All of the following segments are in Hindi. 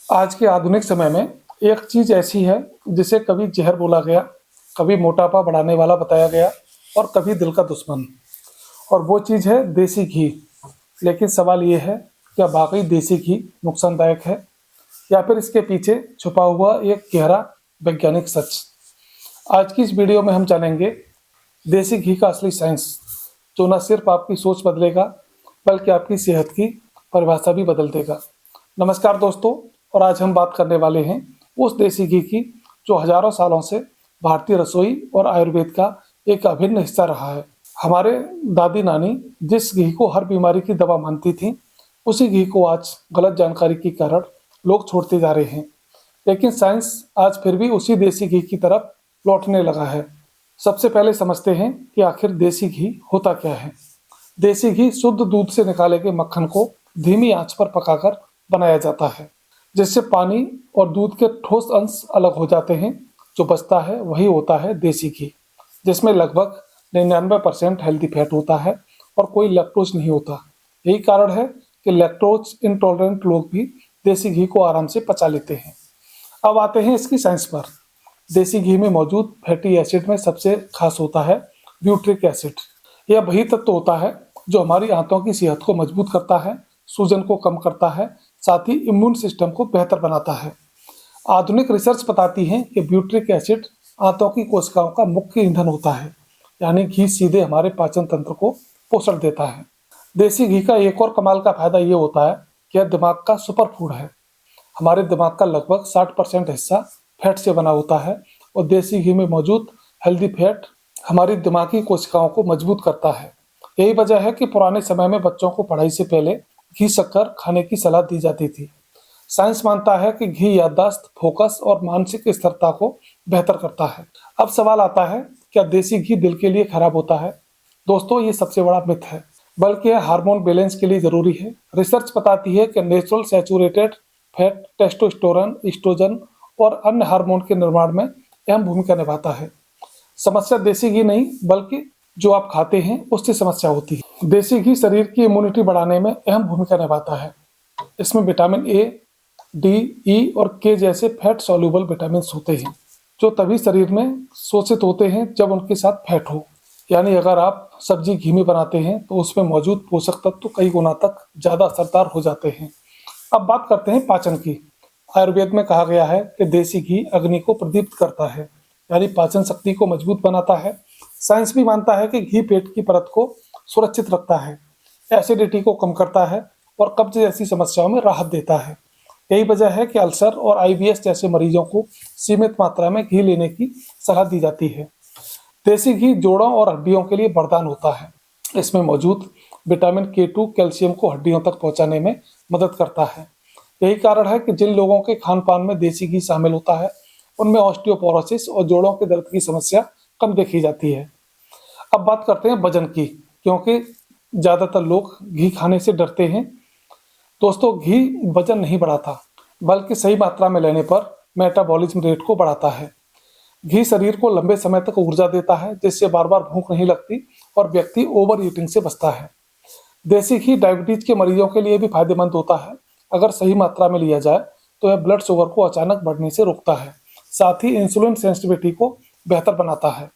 आज के आधुनिक समय में एक चीज ऐसी है जिसे कभी जहर बोला गया, कभी मोटापा बढ़ाने वाला बताया गया और कभी दिल का दुश्मन। और वो चीज है देसी घी। लेकिन सवाल ये है, क्या वाकई देसी घी नुकसानदायक है या फिर इसके पीछे छुपा हुआ एक गहरा वैज्ञानिक सच। आज की इस वीडियो में हम जानेंगे देसी घी का असली साइंस, जो न सिर्फ आपकी सोच बदलेगा बल्कि आपकी सेहत की परिभाषा भी बदल देगा। नमस्कार दोस्तों, और आज हम बात करने वाले हैं उस देसी घी की जो हजारों सालों से भारतीय रसोई और आयुर्वेद का एक अभिन्न हिस्सा रहा है। हमारे दादी नानी जिस घी को हर बीमारी की दवा मानती थी, उसी घी को आज गलत जानकारी के कारण लोग छोड़ते जा रहे हैं। लेकिन साइंस आज फिर भी उसी देसी घी की तरफ लौटने लगा है। सबसे पहले समझते हैं कि आखिर देसी घी होता क्या है। देसी घी शुद्ध दूध से निकाले गए मक्खन को धीमी आंच पर पकाकर बनाया जाता है, जिससे पानी और दूध के ठोस अंश अलग हो जाते हैं। जो बचता है वही होता है देसी घी, जिसमें लगभग 99% हेल्दी फैट होता है और कोई लैक्टोज नहीं होता। यही कारण है कि लैक्टोज इंटॉलरेंट लोग भी देसी घी को आराम से पचा लेते हैं। अब आते हैं इसकी साइंस पर। देसी घी में मौजूद फैटी एसिड में सबसे खास होता है ब्यूट्रिक एसिड। यह वही तत्व होता है जो हमारी आंतों की सेहत को मजबूत करता है, सूजन को कम करता है, साथ ही इम्यून सिस्टम को बेहतर बनाता है। आधुनिक रिसर्च बताती है कि ब्यूट्रिक एसिड आंतों की कोशिकाओं का मुख्य ईंधन होता है, यानी घी सीधे हमारे पाचन तंत्र को पोषण देता है। देसी घी का एक और कमाल का फायदा ये होता है कि यह दिमाग का सुपर फूड है। हमारे दिमाग का लगभग 60% हिस्सा फैट से बना होता है और देसी घी में मौजूद हेल्दी फैट हमारी दिमागी कोशिकाओं को मजबूत करता है। यही वजह है कि पुराने समय में बच्चों को पढ़ाई से पहले घी शक्कर खाने की सलाह दी जाती थी। साइंस मानता है कि घी याददाश्त, फोकस और मानसिक स्थिरता को बेहतर करता है। अब सवाल आता है, क्या देसी घी दिल के लिए खराब होता है? दोस्तों, ये सबसे बड़ा मिथ है, बल्कि यह हार्मोन बैलेंस के लिए जरूरी है। रिसर्च बताती है कि natural saturated fat testosterone, estrogen और अन्य हार्मोन के निर्माण में अहम भूमिका निभाता है। समस्या देसी घी नहीं, बल्कि जो आप खाते हैं उससे समस्या होती है। देसी घी शरीर की इम्यूनिटी बढ़ाने में अहम भूमिका निभाता है। इसमें विटामिन ए, डी, ई और के जैसे फैट सॉल्युबल विटामिन होते हैं, जो तभी शरीर में शोषित होते हैं जब उनके साथ फैट हो। यानी अगर आप सब्जी घी में बनाते हैं तो उसमें मौजूद पोषक तत्व कई गुना तक ज्यादा असरदार हो जाते हैं। अब बात करते हैं पाचन की। आयुर्वेद में कहा गया है कि देसी घी अग्नि को प्रदीप्त करता है, यानी पाचन शक्ति को मजबूत बनाता है। साइंस भी मानता है कि घी पेट की परत को सुरक्षित रखता है, एसिडिटी को कम करता है और कब्ज जैसी समस्याओं में राहत देता है। यही वजह है कि अल्सर और आईबीएस जैसे मरीजों को सीमित मात्रा में घी लेने की सलाह दी जाती है। देसी घी जोड़ों और हड्डियों के लिए वरदान होता है। इसमें मौजूद विटामिन K2 कैल्शियम को हड्डियों तक पहुंचाने में मदद करता है। यही कारण है कि जिन लोगों के खान पान में देसी घी शामिल होता है, उनमें ऑस्टियोपोरोसिस और जोड़ों के दर्द की समस्या कम देखी जाती है। अब बात करते हैं वजन की, क्योंकि ज्यादातर लोग घी खाने से डरते हैं। दोस्तों, घी वजन नहीं बढ़ाता, बल्कि सही मात्रा में लेने पर मेटाबॉलिज्म रेट को बढ़ाता है। घी शरीर को लंबे समय तक ऊर्जा देता है, जिससे बार बार भूख नहीं लगती और व्यक्ति ओवर ईटिंग से बचता है। देसी घी डायबिटीज के मरीजों के लिए भी फायदेमंद होता है। अगर सही मात्रा में लिया जाए तो यह ब्लड शुगर को अचानक बढ़ने से रोकता है, साथ ही इंसुलिन सेंसिटिविटी को बेहतर बनाता है।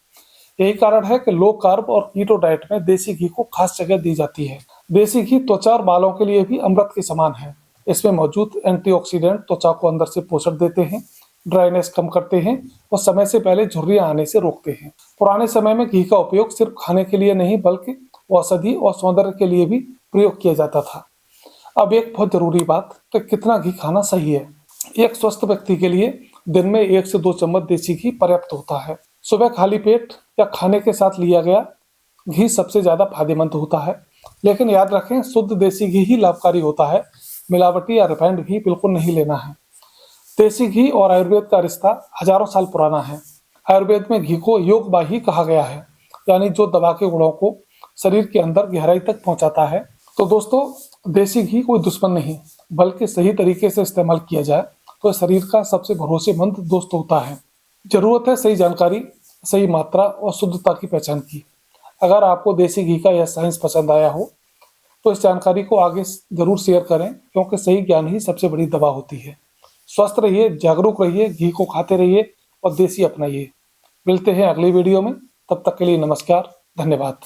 यही कारण है कि लो कार्ब और कीटो डाइट में देसी घी को खास जगह दी जाती है। देसी घी त्वचा और बालों के लिए भी अमृत के समान है। इसमें मौजूद एंटीऑक्सीडेंट त्वचा को अंदर से पोषण देते हैं, ड्राइनेस कम करते हैं और समय से पहले झुर्रियां आने से रोकते हैं। पुराने समय में घी का उपयोग सिर्फ खाने के लिए नहीं, बल्कि औषधि और सौंदर्य के लिए भी प्रयोग किया जाता था। अब एक बहुत जरूरी बात, कि कितना घी खाना सही है। एक स्वस्थ व्यक्ति के लिए दिन में 1 से 2 चम्मच देसी घी पर्याप्त होता है। सुबह खाली पेट या खाने के साथ लिया गया घी सबसे ज्यादा फायदेमंद होता है। लेकिन याद रखें, शुद्ध देसी घी ही लाभकारी होता है। मिलावटी या रिफाइंड घी बिल्कुल नहीं लेना है। देसी घी और आयुर्वेद का रिश्ता हजारों साल पुराना है। आयुर्वेद में घी को योगवाही कहा गया है, यानी जो दवा के गुणों को शरीर के अंदर गहराई तक पहुंचाता है। तो दोस्तों, देसी घी कोई दुश्मन नहीं, बल्कि सही तरीके से इस्तेमाल किया जाए तो शरीर का सबसे भरोसेमंद दोस्त होता है। जरूरत है सही जानकारी, सही मात्रा और शुद्धता की पहचान की। अगर आपको देसी घी का यह साइंस पसंद आया हो तो इस जानकारी को आगे जरूर शेयर करें, क्योंकि सही ज्ञान ही सबसे बड़ी दवा होती है। स्वस्थ रहिए, जागरूक रहिए, घी को खाते रहिए और देसी अपनाइए। मिलते हैं अगली वीडियो में, तब तक के लिए नमस्कार, धन्यवाद।